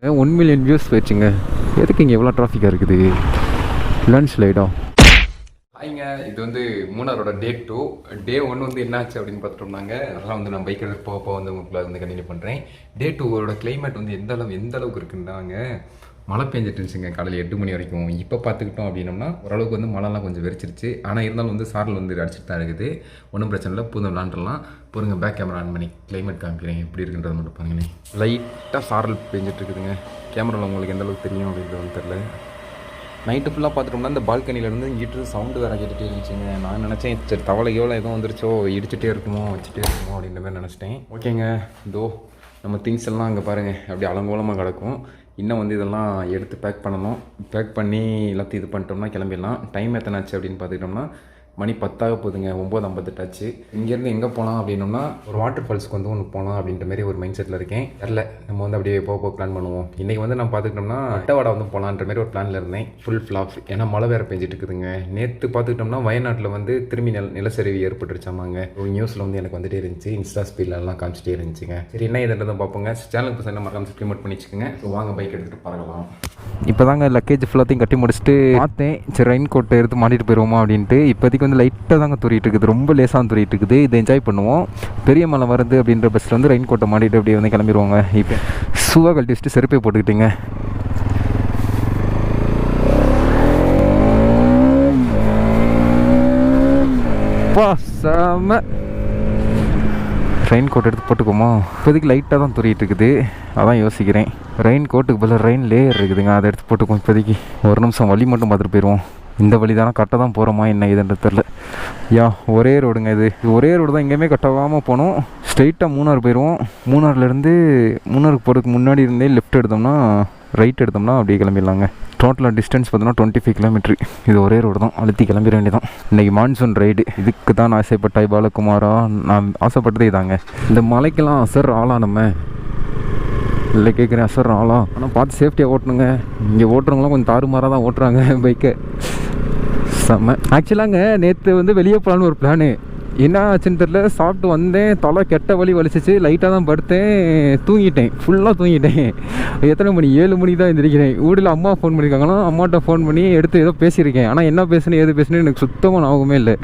1 million views போயிடுச்சுங்க. எதுக்கு இங்கே எவ்வளோ ட்ராஃபிக்காக இருக்குது? லன்ச் லைடா. ஹாய்ங்க, இது வந்து மூணாரோட Day 2. Day 1 வந்து என்னாச்சு அப்படின்னு பார்த்துட்டோம்னாங்க. அதெல்லாம் வந்து நான் பைக் எடுத்து போக வந்து உங்களுக்கு வந்து கண்டினியூ பண்ணுறேன். Day 2ஓட கிளைமேட் வந்து எந்த அளவுக்கு இருக்குன்னாங்க. மழை பெஞ்சிட்டு இருந்துச்சுங்க காலையில் 8 மணி வரைக்கும். இப்போ பார்த்துக்கிட்டோம் அப்படின்னோம்னா ஓரளவுக்கு வந்து மழைலாம் கொஞ்சம் வெறிச்சிருச்சு. ஆனால் இருந்தாலும் வந்து சாரல் வந்து அடிச்சுட்டு தான் இருக்குது. ஒன்றும் பிரச்சனை இல்லை, பூந்தம் விளாண்டுலாம். பொறுங்க, பேக் கேமரா ஆன் பண்ணி கிளைமேட் காமிக்கிறேன் எப்படி இருக்குன்றது மட்டும் பாருங்களே. லைட்டாக சாரல் பெஞ்சிட்டு இருக்குதுங்க. கேமராவில் உங்களுக்கு எந்த அளவுக்கு தெரியும் அப்படின்றது வந்து தெரில. நைட்டு ஃபுல்லாக பார்த்துட்டோம்னா இந்த பால்கனிலேருந்து இங்கிட்டு சவுண்டு வேறு கேட்டுகிட்டே இருந்துச்சுங்க. நான் நினச்சேன் சரி தவளை எவ்வளோ எதுவும் வந்துருச்சோ, இடிச்சிட்டே இருக்குமோ வச்சுட்டே இருக்குமோ அப்படின்ற மாதிரி நினச்சிட்டேன். ஓகேங்க, இதோ நம்ம திங்ஸ் எல்லாம் அங்கே பாருங்கள் அப்படி அலங்கோலமாக கிடக்கும். இன்னும் வந்து இதெல்லாம் எடுத்து பேக் பண்ணணும். பேக் பண்ணி எல்லாத்தையும் இது பண்ணிட்டோம்னா கிளம்பிடலாம். டைம் எத்தனை ஆச்சு அப்படின்னு பார்த்துக்கிட்டோம்னா மணி 10 போகுதுங்க. 9:58 ஆச்சு. இங்கேருந்து எங்கே போகலாம் அப்படின்னோம்னா ஒரு வாட்டர் ஃபால்ஸ்க்கு வந்து ஒன்று போகலாம் அப்படின்ற மாதிரி ஒரு மைண்ட் செட்டில் இருக்கேன். தெரில, நம்ம வந்து அப்படியே போக பிளான் பண்ணுவோம். இன்றைக்கி வந்து நான் பார்த்துக்கிட்டோம்னா அட்டவாடா வந்து போகலான்ற மாதிரி ஒரு பிளானில் இருந்தேன். ஃபுல் ஃப்ளாப், ஏன்னா மழை வேறு பெஞ்சிட்டு இருக்குதுங்க. நேற்று பார்த்துக்கிட்டோம்னா வயநாட்டில் வந்து திரும்பி நிலச்சரிவு ஏற்பட்டுருச்சாமாங்க. ஒரு நியூஸில் வந்து எனக்கு வந்துட்டே இருந்துச்சு. இன்ஸ்டா ஸ்பீட்லலாம் காமிச்சிட்டே இருந்துச்சுங்க. சரி, என்ன இதில் பார்ப்போங்க. சேனலுக்கு பசங்க மறக்காம சப்ஸ்கிரைப் பண்ணி வச்சுக்கோங்க. ஸோ வாங்க பைக் எடுத்துகிட்டு பறக்கலாம். இப்போ தாங்க லக்கேஜ் ஃபுல்லாத்தையும் கட்டி முடிச்சுட்டு பார்த்தேன். சரி, ரெயின் கோட்டை எடுத்து மாட்டிட்டு போயிடுவோமா அப்படின்ட்டு. இப்போதைக்கு வந்து லைட்டாக தாங்க தூரிட்டு இருக்குது, ரொம்ப லேசாக தூரிட்டு இருக்குது. இதை என்ஜாய் பண்ணுவோம். பெரிய மலை வருது அப்படின்ற பஸ்ஸில் வந்து ரெயின் கோட்டை மாட்டிட்டு அப்படியே வந்து கிளம்பிடுவாங்க. இப்போ ஷூவாக கழட்டி வச்சுட்டு செருப்பை போட்டுக்கிட்டீங்க. செம ரெயின் கோட் எடுத்து போட்டுக்கோமா. இப்போதைக்கு லைட்டாக தான் தூரிட்டு இருக்குது, அதான் யோசிக்கிறேன். ரெயின் கோட்டுக்கு பதில் ரெயின் லேயர் இருக்குதுங்க, அதை எடுத்து போட்டுக்குவோம். இப்போதைக்கு ஒரு நிமிஷம் வழி மட்டும் பார்த்துட்டு போயிடுவோம். இந்த வழி தானே கரெக்டாக தான் போகிறோமா என்ன இதுன்றது தெரில. ஒரே ரோடுங்க இது. ஒரே ரோடு தான், எங்கேயுமே கட்டாகாமல் போனோம். ஸ்ட்ரெயிட்டாக மூணார் போயிடுவோம். மூணார்லேருந்து மூணாருக்கு போகிறதுக்கு முன்னாடி இருந்தே லெஃப்ட் எடுத்தோம்னா ரைட் எடுத்தோம்னா அப்படியே கிளம்பிடலாங்க. டோட்டலாக டிஸ்டன்ஸ் பார்த்தோன்னா 25 கிலோமீட்ரு. இது ஒரே ரோடு தான், அழுத்தி கிளம்பிட வேண்டியதான். இன்றைக்கி மான்சூன் ரைடு. இதுக்கு தான் நான் ஆசைப்பட்டாய் பாலகுமாரா. நான் ஆசைப்பட்டதே இதாங்க. இந்த மலைக்கெல்லாம் அசர் ஆளா நம்ம இல்லை கேட்குறேன், அசர் ஆளா. ஆனால் பார்த்து சேஃப்டியாக ஓட்டணுங்க. இங்கே ஓட்டுறவங்களாம் கொஞ்சம் தாறுமாறாக தான் ஓட்டுறாங்க பைக்கை. செம்ம. ஆக்சுவலாங்க நேற்று வந்து வெளியே போகலான்னு ஒரு பிளானு. என்ன ஆச்சுன்னு தெரில, சாப்பிட்டு வந்தேன், தலை கெட்ட வலி வலிச்சிச்சு. லைட்டாக தான் படுத்தேன், தூங்கிட்டேன், ஃபுல்லாக தூங்கிட்டேன். எத்தனை மணி? 7 மணி தான் எழுந்திரிக்கிறேன். வீட்டில் அம்மா ஃபோன் பண்ணியிருக்காங்கன்னா அம்மாட்ட ஃபோன் பண்ணி எடுத்து ஏதோ பேசியிருக்கேன். ஆனால் என்ன பேசுனேன் ஏது பேசுனேன்னு எனக்கு சுத்தமாக ஞாபகமே இல்லை.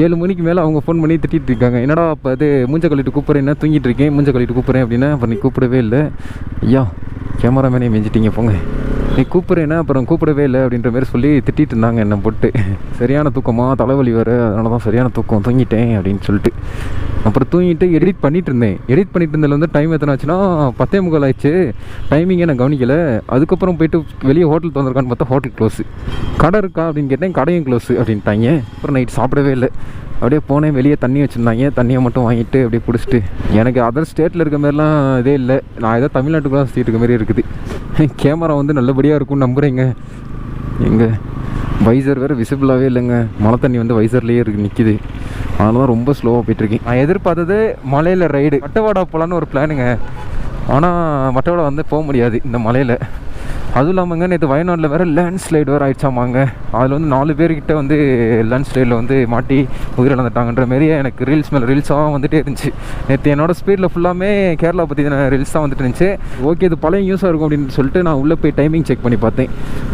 7 மணிக்கு மேலே அவங்க ஃபோன் பண்ணி திட்டிகிட்டு இருக்காங்க. என்னடா அப்போ அது மூஞ்ச கழிட்டு கூப்பிட்றேன், என்ன தூங்கிட்டு இருக்கேன், மூஞ்ச கழிட்டு கூப்பிட்றேன் அப்படின்னா அப்புறம் நீ கூப்பிடவே இல்லை. ஐயா கேமராமேனே மெஞ்சிட்டிங்க போங்க, நீ கூப்பிட்றேன்னா அப்புறம் கூப்பிடவே இல்லை அப்படின்ற மாதிரி சொல்லி திட்டிகிட்டு இருந்தாங்க என்னை போட்டு. சரியான தூக்கமாக, தலைவலி வேறு, அதனால தான் சரியான தூக்கம், தூங்கிட்டேன் அப்படின்னு சொல்லிட்டு. அப்புறம் தூங்கிட்டு எடிட் பண்ணிகிட்டு இருந்தேன். எடிட் பண்ணிட்டு இருந்ததில் வந்து டைம் எத்தனை ஆச்சுன்னா 10:45 ஆயிடுச்சு. டைமிங்கே நான் கவனிக்கலை. அதுக்கப்புறம் போயிட்டு வெளியே ஹோட்டல் திறந்துருக்கான்னு பார்த்தா ஹோட்டல் க்ளோஸு. கடை இருக்கா அப்படின்னு கேட்டேன், கடையும் க்ளோஸு அப்படின்ட்டாங்க. அப்புறம் நைட் சாப்பிடவே இல்லை. அப்படியே போனேன், வெளியே தண்ணி வச்சுருந்தாங்க, தண்ணியை மட்டும் வாங்கிட்டு அப்படியே குடிச்சிட்டு. எனக்கு அதர் ஸ்டேட்டில் இருக்க மாதிரிலாம் இதே இல்லை, நான் ஏதோ தமிழ்நாட்டுக்குலாம் சுற்றிட்டு இருக்க மாதிரி இருக்குது. கேமரா வந்து நல்லபடியாக இருக்கும்னு நம்புகிறேங்க. எங்கே வைசர் வேறு விசிபிளாகவே இல்லைங்க. மழை தண்ணி வந்து வைசர்லேயே நிற்கிது. அதனால தான் ரொம்ப ஸ்லோவாக போய்ட்டுருக்கேன். நான் எதிர்பார்த்தது மலையில் ரைடு, மட்டவாடா போகலான்னு ஒரு பிளானுங்க. ஆனால் மட்டவாடா வந்து போக முடியாது இந்த மலையில். அதுவும் இல்லாமங்க நேற்று வயநாட்டில் வேறு லேண்ட் ஸ்லைடு வேறு ஆகிடுச்சாமாங்க. அதில் வந்து 4 பேர்கிட்ட வந்து லேண்ட் ஸ்லைடில் வந்து மாட்டி உயிரிழந்துட்டாங்கன்ற மாரி எனக்கு ரீல்ஸ் மேலே ரீல்ஸாக வந்துகிட்டே இருந்துச்சு. நேற்று என்னோடய ஸ்பீடில் ஃபுல்லாமே கேரளா பற்றி ரீல்ஸ் தான் வந்துட்டு இருந்துச்சு. ஓகே, இது பழைய நியூஸாக இருக்கும் அப்படின்னு சொல்லிட்டு நான் உள்ளே போய் டைமிங் செக் பண்ணி பார்த்தேன்.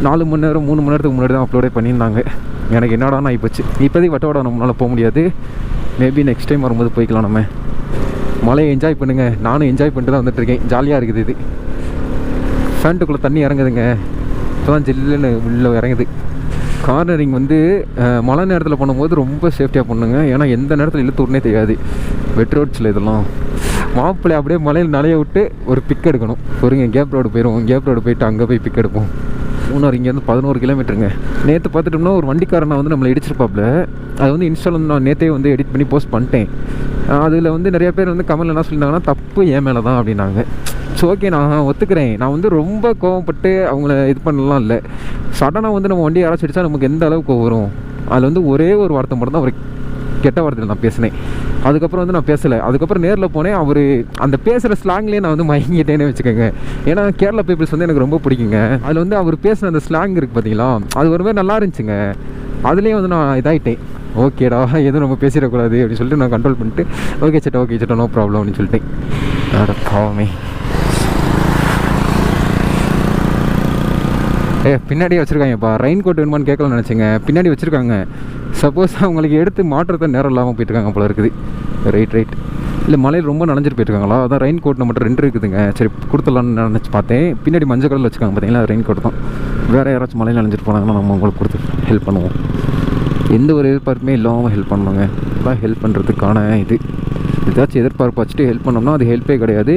4 மணி நேரம் 3 மணி நேரத்துக்கு முன்னாடி தான் அப்லோடே பண்ணியிருந்தாங்க. எனக்கு என்னடான்னு ஆகிப்போச்சு. இப்போதைக்கு வட்டவாடா நம்மளால் போக முடியாது. மேபி நெக்ஸ்ட் டைம் வரும்போது போய்க்கலாம். நம்ம மழையை என்ஜாய் பண்ணுங்கள். நானும் என்ஜாய் பண்ணிட்டு தான் வந்துட்டுருக்கேன். ஜாலியாக இருக்குது. இது ஃபேண்ட்டுக்குள்ளே தண்ணி இறங்குதுங்க. இப்போ தான் ஜில்லுன்னு உள்ளே இறங்குது. கார்னரிங் வந்து மழை நேரத்தில் பண்ணும்போது ரொம்ப சேஃப்டியாக பண்ணுங்க. ஏன்னா எந்த நேரத்தில் இழுத்து விடனே தெரியாது. வெட் ரோட்ஸில் இதெல்லாம் மாப்பிள்ளை அப்படியே மலையில் நனைய விட்டு ஒரு பிக் எடுக்கணும். ஒருங்க கேப் ரோடு போயிடுவோம். கேப் ரோடு போயிட்டு அங்கே போய் பிக் எடுப்போம். மூணார் இங்கேருந்து 11 கிலோமீட்டருங்க. நேற்று பார்த்துட்டோம்னா ஒரு வண்டிக்காரனை வந்து நம்மளை இடிச்சிருப்பாப்புல. அது வந்து இன்ஸ்டால் வந்து நான் நேற்றே வந்து எடிட் பண்ணி போஸ்ட் பண்ணிட்டேன். அதில் வந்து நிறைய பேர் வந்து கமெண்ட்ல என்ன சொல்லியிருந்தாங்கன்னா தப்பு என் மேலே தான் அப்படின்னாங்க. ஸோ ஓகே, நான் ஒத்துக்கிறேன். நான் வந்து ரொம்ப கோவப்பட்டு அவங்கள இது பண்ணலாம் இல்லை. சடனாக வந்து நம்ம வண்டி யாராச்சும் அடித்தா நமக்கு எந்த அளவுக்கு வரும். அதில் வந்து ஒரே ஒரு வார்த்தை மட்டும் தான் அவர் கெட்ட வார்த்தையில் நான் பேசினேன். அதுக்கப்புறம் வந்து நான் பேசலை. அதுக்கப்புறம் நேரில் போனேன். அவர் அந்த பேசுகிற ஸ்லாங்லேயே நான் வந்து மயங்கிட்டேன்னு வச்சுக்கோங்க. ஏன்னா கேரளா பீப்புள்ஸ் வந்து எனக்கு ரொம்ப பிடிக்குங்க. அதில் வந்து அவர் பேசுகிற அந்த ஸ்லாங் இருக்குது பார்த்தீங்களா, அது ஒரு மாதிரி நல்லா இருந்துச்சுங்க. அதுலேயும் வந்து நான் இதாகிட்டேன். ஓகேடா, எதுவும் நம்ம பேசிடக்கூடாது அப்படின்னு சொல்லிட்டு நான் கண்ட்ரோல் பண்ணிட்டு ஓகே சேட்டா நோ ப்ராப்ளம் அப்படின்னு சொல்லிட்டேன். பாவமே பின்னாடியே வச்சுருக்காங்கப்பா. ரெயின் கோட் வேணுமான்னு கேட்கலாம்னு நினச்சிங்க. பின்னாடி வச்சுருக்காங்க. சப்போஸ் அவங்களுக்கு எடுத்து மாற்றுறத நேரம் இல்லாமல் போயிட்டுருக்காங்க போல இருக்குது. ரைட். இல்லை மலையில் ரொம்ப நனைஞ்சிட்டு போயிட்டுருக்காங்களா? அதான் ரெயின் கோட் நம்மகிட்ட 2 இருக்குதுங்க. சரி கொடுத்துடலான்னு நினச்சி பார்த்தேன். பின்னாடி மஞ்சள் கலரில் வச்சுக்காங்க பார்த்தீங்களா, ரெயின் கோட் தான். வேறு யாராச்சும் மலையில் நனைஞ்சிட்டு போனாங்கன்னா நம்ம உங்களுக்கு கொடுத்து ஹெல்ப் பண்ணுவோம். எந்த ஒரு எதிர்பார்ப்புமே இல்லாமல் ஹெல்ப் பண்ணுவாங்க. அதான் ஹெல்ப் பண்ணுறதுக்கான இது. ஏதாச்சும் எதிர்பார்ப்பு வச்சுட்டு ஹெல்ப் பண்ணோம்னா அது ஹெல்ப்பே கிடையாது.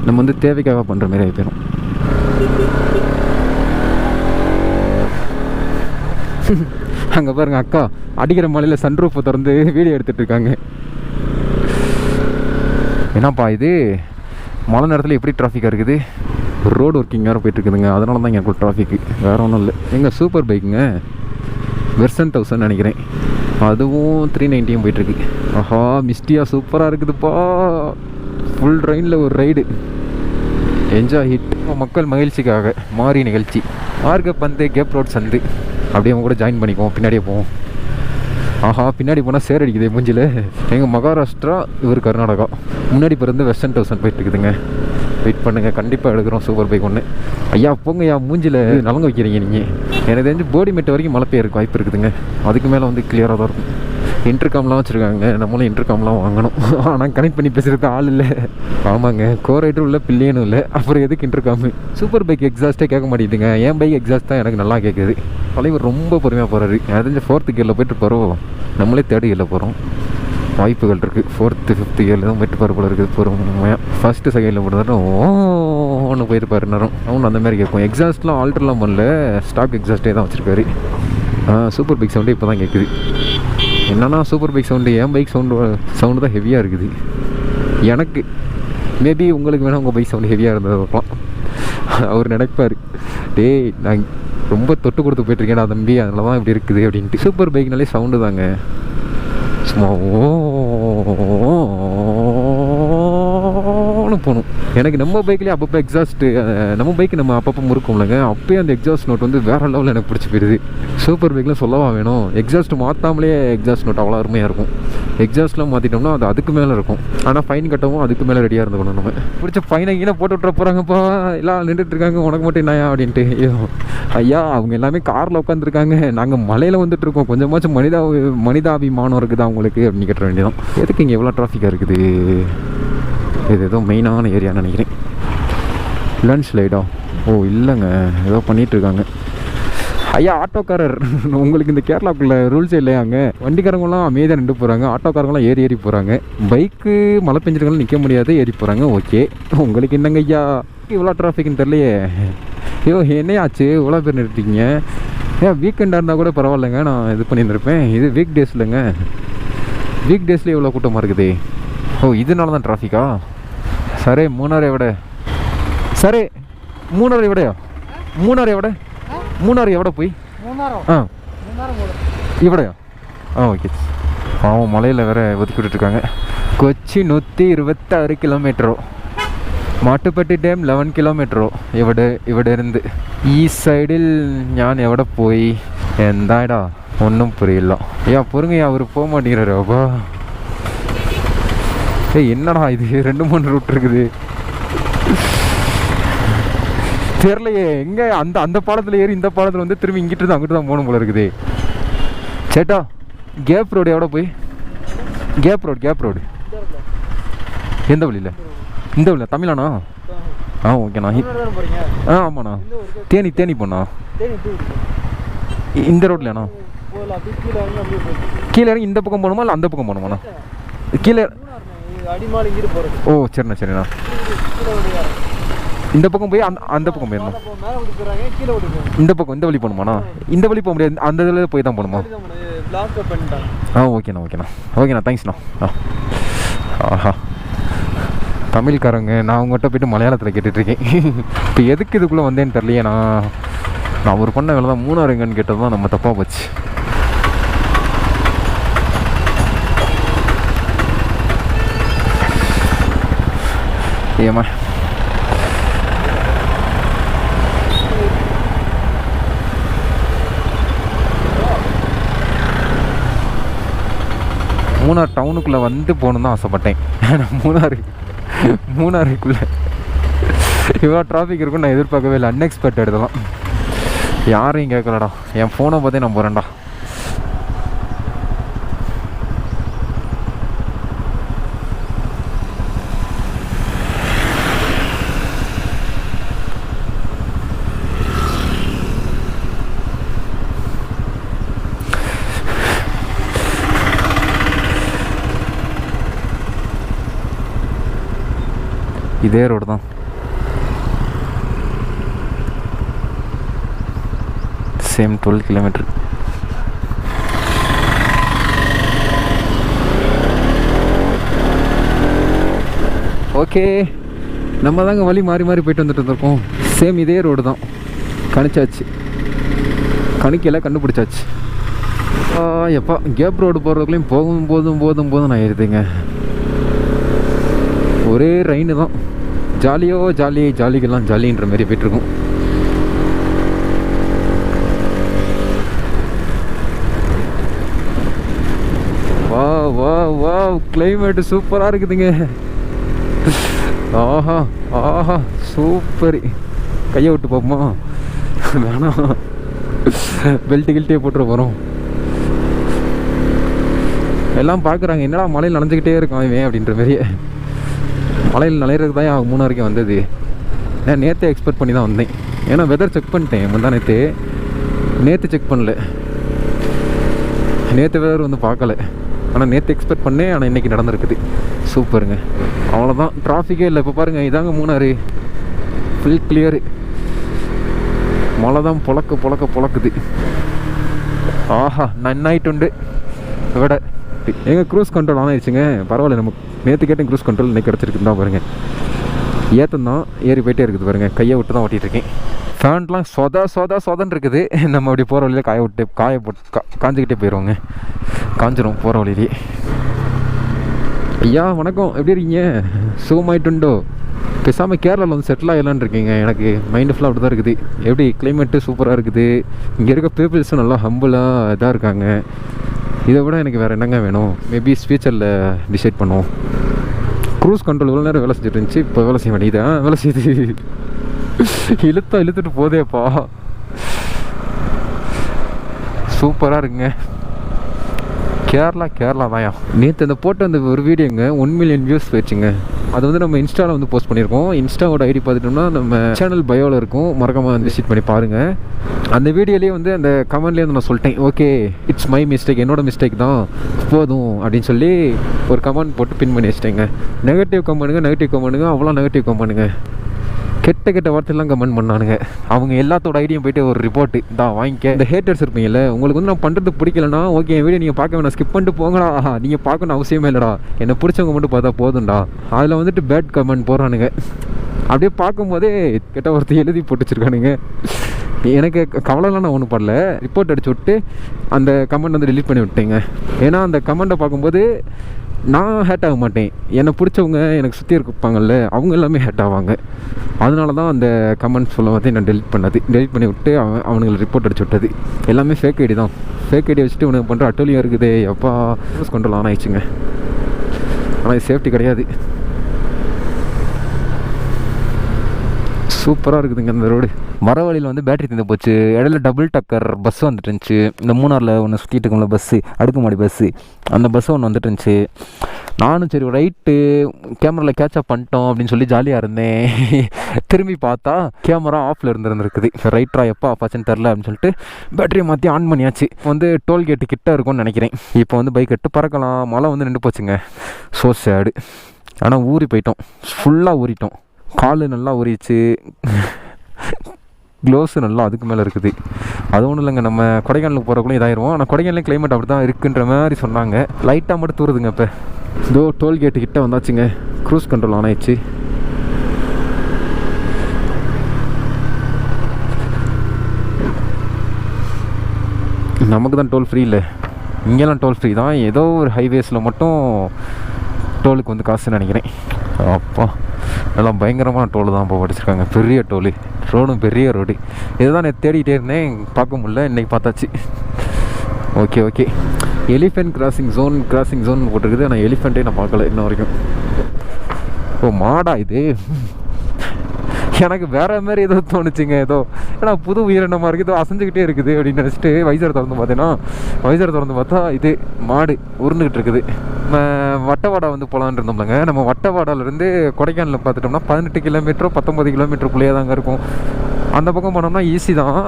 நம்ம வந்து தேவைக்காக பண்ணுற மாதிரி ஆகிப்போம். அங்கே பாருங்க, அக்கா அடிக்கிற மலையில் சன்ரூஃபை திறந்து வீடியோ எடுத்துகிட்டு இருக்காங்க. என்னப்பா இது மழை நேரத்தில் எப்படி டிராஃபிக்காக இருக்குது? ரோடு ஒர்க்கிங் வேறு போயிட்டுருக்குதுங்க. அதனால தான் எனக்கு டிராஃபிக்கு, வேறு ஒன்றும் இல்லை. எங்கள் சூப்பர் பைக்குங்க Ns200 நினைக்கிறேன். அதுவும் 390 போயிட்டுருக்கு. ஆஹா மிஸ்டியாக சூப்பராக இருக்குதுப்பா. ஃபுல் ட்ரெயினில் ஒரு ரைடு. Enjoy hit. மக்கள் மகிழ்ச்சிக்காக மாறி நிகழ்ச்சி. மார்க்க பந்து கேப் ரோட் சந்து. அப்படியே அவங்க கூட ஜாயின் பண்ணிக்குவோம். பின்னாடியே போவோம். ஆஹா பின்னாடி போனால் சேர் அடிக்குது மூஞ்சில். எங்கள் மகாராஷ்டிரா, இவர் கர்நாடகா. முன்னாடி பிறந்து Ns200 போயிட்டுருக்குதுங்க. வெயிட் பண்ணுங்கள், கண்டிப்பாக எடுக்கிறோம் சூப்பர் பைக் ஒன்று. ஐயா போங்க ஐயா, மூஞ்சில் நலங்க வைக்கிறீங்க நீங்கள். எனக்கு தெரிஞ்சு போடி மெட்டு வரைக்கும் மழை பெய்யறதுக்கு வாய்ப்பு இருக்குதுங்க. அதுக்கு மேலே வந்து கிளியராக தான் இருக்கும். இன்டர்காம்லாம் வச்சுருக்காங்க. நம்மளும் இன்டர்காம்லாம் வாங்கணும். ஆனால் கனெக்ட் பண்ணி பேசுகிறதுக்கு ஆள் இல்லை. ஆமாங்க, கோரைட்டரும் இல்லை, பில்லியனும் இல்லை. அப்புறம் எதுக்கு இன்டர்காமு? சூப்பர் பைக் எக்ஸாஸ்ட்டே கேட்க மாட்டேங்குதுங்க. என் பைக் எக்ஸாஸ்ட் தான் எனக்கு நல்லா கேட்குது. தலைவர் ரொம்ப பொறுமையாக போகிறாரு. எனக்கு தெரிஞ்ச 4th கியரில் போய்ட்டு போகிறோம். நம்மளே 3rd கியரில் போகிறோம். வாய்ப்புகள் இருக்குது. 4th 5th கியரில் தான் போய்ட்டு போகிற போல இருக்குது. பொறுமையாக 1st 2nd போட்டு ஒன்று போயிட்டு பாரு நேரம். அவனு அந்த மாதிரி கேட்கும். எக்ஸாஸ்ட்லாம் ஆல்டர்லாம் பண்ணல, ஸ்டாக் எக்ஸாஸ்ட்டே தான் வச்சுருக்காரு. சூப்பர் பைக் சவுண்டே இப்போ தான் கேட்குது. என்னன்னா சூப்பர் பைக் சவுண்டு, என் பைக் சவுண்டு தான் ஹெவியாக இருக்குது எனக்கு. மேபி உங்களுக்கு வேணால் உங்கள் பைக் சவுண்டு ஹெவியாக இருந்தது பார்க்கலாம். அவர் நினைப்பார், டேய் நான் ரொம்ப தொட்டு கொடுத்து போயிட்டுருக்கேன் தம்பி, அதனால தான் இப்படி இருக்குது அப்படின்ட்டு. சூப்பர் பைக்னாலே சவுண்டு தாங்க. சும்மா போகணும். எனக்கு நம்ம பைக்லேயே அப்பப்போ எக்ஸாஸ்ட்டு, நம்ம பைக்கு நம்ம அப்பப்போ முறுக்கும்லங்க, அப்போயே அந்த எக்ஸாஸ்ட் நோட் வந்து வேறு லெவலில் எனக்கு பிடிச்சி போயிடுது. சூப்பர் பைக்கில் சொல்லவா வேணும். எக்ஸாஸ்ட் மாற்றாமலே எக்ஸாஸ்ட் நோட் அவ்வளோ அருமையாக இருக்கும். எக்ஸாஸ்ட்லாம் மாற்றிட்டோம்னா அது அதுக்கு மேலே இருக்கும். ஆனால் ஃபைன் கட்டவும் அதுக்கு மேலே ரெடியாக இருந்துக்கணும். நம்ம பிடிச்ச ஃபைனை கீழே போட்டு விட்ற போகிறாங்கப்பா. எல்லாம் நின்றுட்டுருக்காங்க, உனக்கு மட்டும் என்னையா அப்படின்ட்டு. ஐயா அவங்க எல்லாமே காரில் உட்காந்துருக்காங்க, நாங்கள் மலையில் வந்துட்டுருக்கோம். கொஞ்சமாச்சும் மனிதாபிமானம் இருக்குது அவங்களுக்கு அப்படின்னு கேட்ட வேண்டியதான். எதுக்கு இங்கே எவ்வளோ டிராஃபிக்காக இருக்குது? இது ஏதோ மெயினான ஏரியான்னு நினைக்கிறேன். லன்ச் லைடா? ஓ இல்லைங்க, ஏதோ பண்ணிகிட்ருக்காங்க. ஐயா ஆட்டோக்காரர், உங்களுக்கு இந்த கேரளாக்குள்ளே ரூல்ஸே இல்லையாங்க? வண்டிக்காரங்களாம் அமைதியாக நின்று போகிறாங்க, ஆட்டோக்காரங்களாம் ஏறி போகிறாங்க. பைக்கு மழை பெஞ்சிருக்காலும் நிற்க முடியாது, ஏறி போகிறாங்க. ஓகே, உங்களுக்கு என்னங்க ஐயா இவ்வளோ டிராஃபிக்னு தெரியலையே. ஐயோ என்னையாச்சு இவ்வளோ பேர் நிறுத்திங்க? ஏன் வீக்கெண்டாக இருந்தால் கூட பரவாயில்லைங்க, நான் இது பண்ணியிருந்திருப்பேன். இது வீக் டேஸ் இல்லைங்க. வீக் டேஸ்லேயே இவ்வளோ கூட்டமாக இருக்குது. ஓ இதனால தான் டிராஃபிக்கா? சரி மூணாரை விட போய் இவடையா? ஓகே. பாவம் மலையில் வேறு ஒதுக்கி விட்டுருக்காங்க. கொச்சி 126 കിലോമീറ്ററോ, മാട്ടുപ്പെട്ടി ഡാം 11 കിലോമീറ്ററോ ഇവിടെ ഇருந்து. ഈ സൈഡിൽ ഞാൻ എവിടെ പോയി? എന്താടാ ഒന്നും പുരിയില്ല. பொறுங்கய்யா, அவர் போக மாட்டேங்கிறாரு. அப்பா என்னடா இது 2-3 ரூட் இருக்குது தெரியலையே. எங்கே அந்த பாலத்தில் ஏறி இந்த பாலத்தில் வந்து திரும்பி இங்கிட்டு தான் அங்கிட்டு தான் போகணும் போல இருக்குது. சேட்டா கேப் ரோடு எவ்வளோ போய்? கேப் ரோடு எந்த வழியில்? இந்த வழியில் தமிழாண்ணா? ஓகேண்ணா. ஆமாண்ணா. தேனி போண்ணா. இந்த ரோட்லையாண்ணா? கீழே இறங்கி இந்த பக்கம் போகணுமா இல்லை அந்த பக்கம் போகணுமாண்ணா? கீழே. ஓ சரிண்ணா. இந்த பக்கம் போய் அந்த பக்கம் போயிடணும். இந்த வழி போகணுமாண்ணா? இந்த வழி போக முடியாது, அந்த இதில் போய் தான் போகணுமா? ஓகேண்ணா தேங்க்ஸ்ண்ணா. ஆஹா தமிழ்காரங்க, நான் உங்கள்கிட்ட போய்ட்டு மலையாளத்தில் கேட்டுட்ருக்கேன். இப்போ எதுக்கு இதுக்குள்ளே வந்தேன்னு தெரியலையே. நான் ஒரு பண்ண வேலை தான். மூணார் எங்கன்னு கேட்டது தான் நம்ம தப்பாக போச்சு. ஏமா மூணார் டவுனுக்குள்ளே வந்து போகணுன்னு தான் ஆசைப்பட்டேன். மூணாருக்குள்ளே இவ்வளோ டிராஃபிக் இருக்குன்னு நான் எதிர்பார்க்கவே இல்லை. அன்எக்ஸ்பெக்டட் தான். யாரையும் கேட்கலடா, என் ஃபோனை பார்த்தே நான் போகிறேன்டா. இதே ரோடு தான். Same 12 kilometre. ஓகே, நம்ம தாங்க வழி மாறி மாறி போயிட்டு வந்துட்டு இருந்திருக்கோம். சேம் இதே ரோடு தான். கணிச்சாச்சு, கணிக்கல, கண்டுபிடிச்சாச்சு. எப்பா கேப் ரோடு போகிறதுக்குள்ளேயும் போதும் ஆயிடுதுங்க. ஒரே ரெயின் தான். ஜாலிக்கெல்லாம் ஜாலின்ற மாதிரி போயிட்டுருக்கோம். வா கிளைமேட்டு சூப்பராக இருக்குதுங்க. ஆஹா சூப்பர். கையை விட்டு போப்போமா? வேணாம், பெல்ட்டு போட்டுற போகிறோம். எல்லாம் பார்க்குறாங்க, என்னடா மலையில் நனைஞ்சிக்கிட்டே இருக்கான் இவன் அப்படின்ற மாதிரியே. மலையில் நனைகிறதுக்கு தான் என் மூணாருக்கு வந்தது. நான் நேற்றே எக்ஸ்பெக்ட் பண்ணி தான் வந்தேன். ஏன்னா வெதர் செக் பண்ணிட்டேன் முந்தா நேற்று செக் பண்ணல. நேற்று வெதர் வந்து பார்க்கல, ஆனால் நேற்று எக்ஸ்பெக்ட் பண்ணேன். ஆனால் இன்றைக்கி நடந்திருக்குது. சூப்பருங்க. அவ்வளோதான், டிராஃபிக்கே இல்லை. இப்போ பாருங்கள், இதாங்க மூணாறு, ஃபுல் கிளியரு. மழை தான் பொழக்குது. ஆஹா, நன்னாயிட்டு விட எங்கள் க்ரூஸ் கண்ட்ரோல் ஆன் ஆயிடுச்சுங்க. பரவாயில்ல, நமக்கு நேற்று கேட்டேன் க்ரூஸ் கண்ட்ரோல் இன்னைக்கு கிடச்சிருக்குன்னு தான் பாருங்கள். ஏற்றம் தான் ஏறி போயிட்டே இருக்குது பாருங்கள். கையை விட்டு தான் ஓட்டிகிட்ருக்கேன். ஃபேன்ட்லாம் சொதன்னு இருக்குது. நம்ம அப்படி போகிற வழியில் காய போட்டு காஞ்சிக்கிட்டே போயிடுவோங்க. காஞ்சிரும் போகிற வழியிலே. ஐயா வணக்கம், எப்படி இருக்கீங்க? சுகமாயிட்டுண்டோ? பேசாமல் கேரளாவில் வந்து செட்டில் ஆகலான்னு இருக்கீங்க. எனக்கு மைண்டு ஃபுல்லாக அப்படி தான் இருக்குது. எப்படி கிளைமேட்டு சூப்பராக இருக்குது. இங்கே இருக்க பீப்புள்ஸும் நல்லா ஹம்பிளாக இதாக இருக்காங்க. இதை விட எனக்கு வேறு என்னங்க வேணும்? மேபி ஃபியூச்சரில் டிசைட் பண்ணுவோம். க்ரூஸ் கண்ட்ரோல் இவ்வளோ நேரம் வேலை செஞ்சுட்டு இருந்துச்சு, இப்போ வேலை செய்ய மாட்டேங்குது. வேலை செய்யுது. இழுத்துட்டு போதேப்பா. சூப்பராக இருக்குங்க. கேரளா தான்யா. நேற்று அந்த போட்ட அந்த ஒரு வீடியோங்க 1 மில்லியன் வியூஸ் போயிடுச்சுங்க. அது வந்து நம்ம இன்ஸ்டாவில் வந்து போஸ்ட் பண்ணியிருக்கோம். இன்ஸ்டாவோட ஐடி பார்த்துட்டோம்னா நம்ம சேனல் பயோவில் இருக்கும், மறக்காமல் வந்து விசிட் பண்ணி பாருங்கள். அந்த வீடியோலேயே வந்து அந்த கமெண்ட்லேயே வந்து நான் சொல்லிட்டேன், ஓகே இட்ஸ் மை மிஸ்டேக், என்னோட மிஸ்டேக் தான், போதும் அப்படின்னு சொல்லி ஒரு கமெண்ட் போட்டு பின் பண்ணி வச்சிட்டேங்க. நெகட்டிவ் கமெண்ட்டுங்க, அவ்வளோ நெகட்டிவ் கமெண்ட்டுங்க. கெட்ட வார்த்தையெல்லாம் கமெண்ட் பண்ணானுங்க. அவங்க எல்லாத்தோட ஐடியும் போய்ட்டு ஒரு ரிப்போர்ட்டு தான் வாங்கிக்க. இந்த ஹேட்டர்ஸ் இருப்பீங்கல்ல, உங்களுக்கு வந்து நான் பண்ணுறது பிடிக்கலன்னா ஓகே, என் வீடியோ நீங்கள் பார்க்க வேணாம், ஸ்கிப் பண்ணிட்டு போங்கடா. நீங்கள் பார்க்கணும் அவசியமே இல்லைடா, என்னை பிடிச்சவங்க மட்டும் பார்த்தா போதும்டா. அதில் வந்துட்டு பேட் கமெண்ட் போடுறானுங்க. அப்படியே பார்க்கும்போதே கெட்ட வார்த்தை எழுதி போட்டுச்சிருக்கானுங்க. எனக்கு கவலைலாம் நான் ஒன்றும் பண்ணல. ரிப்போர்ட் அடிச்சு விட்டு அந்த கமெண்ட் வந்து டெலீட் பண்ணி விட்டேங்க. ஏன்னா அந்த கமெண்ட்டை பார்க்கும்போது நான் ஹேட் ஆக மாட்டேன், என்னை பிடிச்சவங்க எனக்கு சுற்றி இருப்பாங்கல்ல, அவங்க எல்லாமே ஹேட் ஆவாங்க. அதனால தான் அந்த கமெண்ட்ஸ் ஃபுல்லாக வந்து நான் டெலிட் பண்ணி விட்டு அவனுங்களை ரிப்போர்ட் அடிச்சு விட்டது. எல்லாமே ஃபேக் ஐடி தான். ஃபேக் ஐடி வச்சுட்டு இவனுக்கு பண்ணுற அட்டோலியாக இருக்குது. எப்பா க்ரூஸ் கண்ட்ரோல் ஆன் ஆயிடுச்சுங்க. ஆனால் இது சேஃப்டி கிடையாது. சூப்பராக இருக்குதுங்க அந்த ரோடு. வர வழியில் வந்து பேட்டரி தீர்ந்து போச்சு. இடையில டபுள் டக்கர் பஸ் வந்துட்டு இருந்துச்சு. இந்த மூணாரில் ஒன்று சுற்றிட்டு இருக்கோம்ல பஸ்ஸு, அடுக்குமாடி பஸ்ஸு, அந்த பஸ்ஸு ஒன்று வந்துட்டு இருந்துச்சு. நானும் சரி ரைட்டு கேமராவில் கேட்சப் பண்ணிட்டோம் அப்படின்னு சொல்லி ஜாலியாக இருந்தேன். திரும்பி பார்த்தா கேமரா ஆஃபில் இருந்துருக்குது. ரைட்ரா எப்போ ஆஃப் ஆச்சுன்னு தெரில அப்படின்னு சொல்லிட்டு பேட்டரியை மாற்றி ஆன் பண்ணியாச்சு. வந்து டோல்கேட்டு கிட்ட இருக்கும்னு நினைக்கிறேன். இப்போ வந்து பைக் எடுத்து பறக்கலாம். மழை வந்து நின்று போச்சுங்க. ஸோ சேடு. ஆனால் ஊறி போயிட்டோம், ஃபுல்லாக ஊறிட்டோம். கால் நல்லா ஊறிச்சு, க்ளோஸு நல்லா அதுக்கு மேலே இருக்குது. அது ஒன்றும் இல்லைங்க, நம்ம கொடைக்கானலுக்கு போகிறக்குள்ளே இதாகிருவோம். ஆனால் கொடைக்கானல் கிளைமேட் அப்படி தான் இருக்குன்ற மாதிரி சொன்னாங்க. லைட்டாக மட்டும் தூருதுங்க. இப்போ இதோ டோல்கேட்டு கிட்டே வந்தாச்சுங்க. க்ரூஸ் கண்ட்ரோல் ஆன் ஆயிடுச்சு. நமக்கு தான் டோல் ஃப்ரீ இல்லை, இங்கெல்லாம் டோல் ஃப்ரீ தான். ஏதோ ஒரு ஹைவேஸில் மட்டும் டோலுக்கு வந்து காசுன்னு நினைக்கிறேன். அப்பா எல்லாம் பயங்கரமான டோலு தான் இப்போ படிச்சிருக்காங்க. பெரிய டோலு, ரோடும் பெரிய ரோடு. இதுதான் நான் தேடிகிட்டே இருந்தேன், பார்க்க முடியல. இன்றைக்கி பார்த்தாச்சு. ஓகே எலிஃபென்ட் கிராசிங் ஜோன் போட்டிருக்குது. ஆனால் எலிஃபெண்ட்டே நான் பார்க்கல இன்ன வரைக்கும். ஓ மாடா இது? எனக்கு வேறு மாதிரி ஏதோ தோணுச்சுங்க. ஏதோ ஏன்னா புது உயிரினமாக இருக்குது, ஏதோ அசைஞ்சிக்கிட்டே இருக்குது அப்படின்னு நினச்சிட்டு வைசர் திறந்து பார்த்தேன்னா, வைசர் திறந்து பார்த்தா இது மாடு உருண்டுக்கிட்டு இருக்குது. நம்ம வட்டவாடா வந்து போகலான்னு இருந்தோம்லங்க. நம்ம வட்டவாடாலேருந்து கொடைக்கானலில் பார்த்துட்டோம்னா 18 கிலோமீட்டரோ 19 கிலோமீட்டருக்குள்ளேயே தாங்க இருக்கும். அந்த பக்கம் போனோம்னா ஈஸி தான்.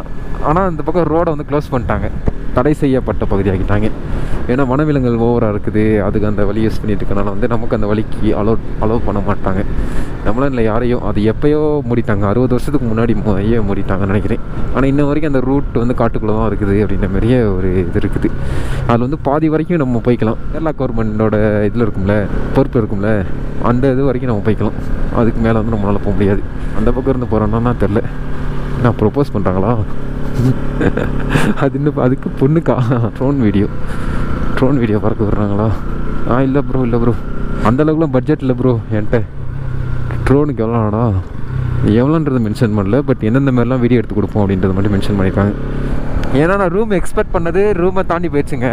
ஆனால் அந்த பக்கம் ரோடை வந்து க்ளோஸ் பண்ணிட்டாங்க, தடை செய்யப்பட்ட பகுதியாகிட்டாங்க. ஏன்னா வனவிலங்குகள் ஓவராக இருக்குது, அதுக்கு அந்த வழி யூஸ் பண்ணிட்டு இருக்கனால வந்து நமக்கு அந்த வழிக்கு அலோவ் பண்ண மாட்டாங்க. நம்மளும் இல்லை யாரையும், அது எப்போயோ மூடிட்டாங்க, 60 வருஷத்துக்கு முன்னாடி மூடிட்டாங்கன்னு நினைக்கிறேன். ஆனால் இன்ன வரைக்கும் அந்த ரூட் வந்து காட்டுக்குள்ளே தான் இருக்குது அப்படின்ற மாதிரியே ஒரு இது இருக்குது. அதில் வந்து பாதி வரைக்கும் நம்ம போய்க்கலாம். கேரளா கவர்மெண்டோட இதில் இருக்கும்ல, பொறுப்பு இருக்கும்ல, அந்த இது வரைக்கும் நம்ம போய்க்கலாம். அதுக்கு மேலே வந்து நம்மளால் போக முடியாது. அந்த பக்கம் இருந்து போகிறோன்னா தெரில. நான் ப்ரொப்போஸ் பண்ணுறாங்களா அது இன்னும் அதுக்கு பொண்ணுக்கா ட்ரோன் வீடியோ பார்க்க விடுறாங்களா? இல்லை ப்ரோ அந்தளவுக்குலாம் பட்ஜெட் இல்லை ப்ரோ என்கிட்ட. ட்ரோனுக்கு எவ்வளோடா, எவ்வளோன்றது மென்ஷன் பண்ணல, பட் எந்தெந்த மாதிரிலாம் வீடியோ எடுத்து கொடுப்போம் அப்படின்றது மட்டும் மென்ஷன் பண்ணியிருக்காங்க. ஏன்னா நான் ரூம் எக்ஸ்பெக்ட் பண்ணது ரூமை தாண்டி போயிடுச்சுங்க.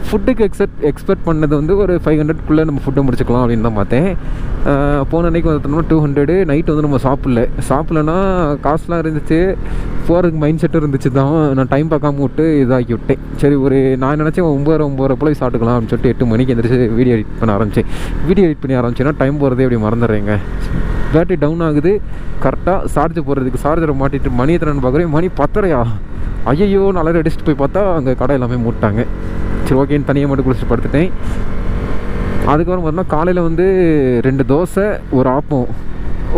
ஃபுட்டுக்கு எக்ஸ்பெக்ட் பண்ணது வந்து ஒரு 500க்குள்ளே நம்ம ஃபுட்டை முடிச்சுக்கலாம் அப்படின்னு தான் பார்த்தேன். போன அன்றைக்கி வந்து 200. நைட்டு வந்து நம்ம சாப்பிட்லன்னா காசுலாம் இருந்துச்சு, போகிறதுக்கு மைண்ட் செட்டும் இருந்துச்சு தான். நான் டைம் பார்க்காம விட்டு இதாக்கி விட்டேன். சரி நான் நினச்சேன் 9 போல் சாப்பிட்டுக்கலாம் அப்படின்னு சொல்லிட்டு 8 மணிக்கு எந்திரிச்சு வீடியோ எடிட் பண்ண ஆரம்பிச்சேன்னா டைம் போகிறதே அப்படி மறந்துடுறேங்க. பேட்டரி டவுன் ஆகுது. கரெக்டாக சார்ஜரை மாட்டிட்டு மணி எத்தனைன்னு பார்க்குறேன், மணி 10:30. ஐயோ நல்லா அடிச்சுட்டு போய் பார்த்தா அங்கே கடை எல்லாமே மூட்டாங்க. சரி ஓகேன்னு தனியாக மட்டும் குளிச்சுட்டு படுத்துட்டேன். அதுக்கப்புறம் பார்த்தீங்கன்னா காலையில் வந்து 2 தோசை, ஒரு ஆப்பம்,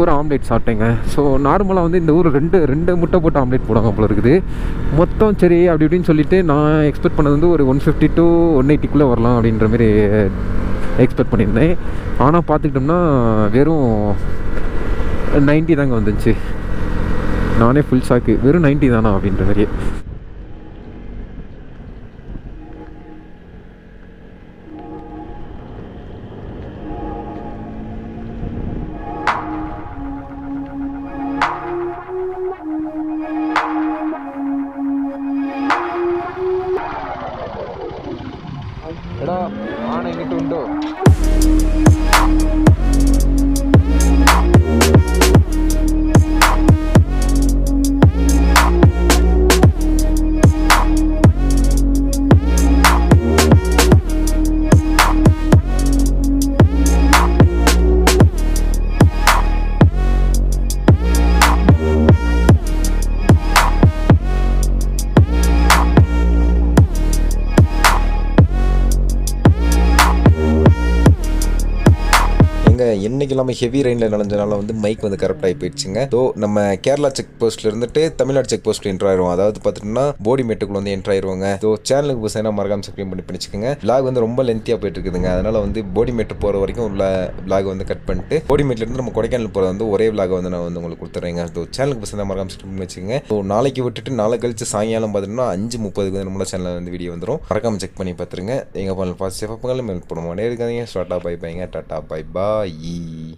ஒரு ஆம்லேட் சாப்பிட்டேங்க. ஸோ நார்மலாக வந்து இந்த ஊர் ரெண்டு முட்டை போட்டு ஆம்லேட் போடுவாங்க போல இருக்குது. மொத்தம் சரி அப்படி இப்படின்னு சொல்லிவிட்டு நான் எக்ஸ்பெக்ட் பண்ணது வந்து ஒரு 150 to 180க்குள்ளே வரலாம் அப்படின்ற மாதிரி எக்ஸ்பெக்ட் பண்ணியிருந்தேன். ஆனால் பார்த்துக்கிட்டோம்னா வெறும் 90 தாங்க வந்துச்சு. நானே ஃபுல் ஷாக்கு, வெறும் 90 தானா அப்படின்ற மாதிரியே. എടാ ആണ് എങ്ങിട്ടുണ്ടോ? இன்னைக்கு இல்லாமல் ஹெவி ரெயினில் நனைஞ்சனால வந்து மைக் வந்து கரெக்ட் ஆகி போயிடுச்சுங்க. ஸோ நம்ம கேரளா செக் போஸ்ட்ல இருந்துட்டு தமிழ்நாடு செக் போஸ்ட் என்ட்ரு ஆயிடுவோம். அதாவது பார்த்துட்டோம்னா போடிமேட்டுக்குள்ள வந்து என்ட்ரு ஆயிடுவாங்க. ஸோ சேனலுக்கு புதுசாக மறக்காம சப்ஸ்கிரைப் பண்ணி பண்ணிச்சுக்கோங்க. விளாக் வந்து ரொம்ப லென்த்தியாக போயிட்டு இருக்குதுங்க. அதனால வந்து போடிமேட்டு போகிற வரைக்கும் உள்ள விளாக் வந்து கட் பண்ணிட்டு போடிமேட்ல இருந்து நம்ம கொடைக்கானல் போகிற வந்து ஒரே விளாக் வந்து நான் வந்து உங்களுக்கு கொடுத்துறேங்க. ஸோ சேனலுக்கு புதுசாக மறக்காம சப்ஸ்கிரைப் பண்ணி வச்சுக்கோங்க. ஸோ நாளைக்கு விட்டுட்டு நாளை கழிச்சு சாயங்காலம் பார்த்தீங்கன்னா 5:30 வந்து நம்மளோட சேனலில் வந்து வீடியோ வந்துடும். மறக்காம செக் பண்ணி பார்த்துருங்க. எங்கள் பால் பாசிட்டிவ் மேல் போடுவோம். இருக்காதீங்க. டாட்டா பை பைங்க. டாட்டா பை பாய்.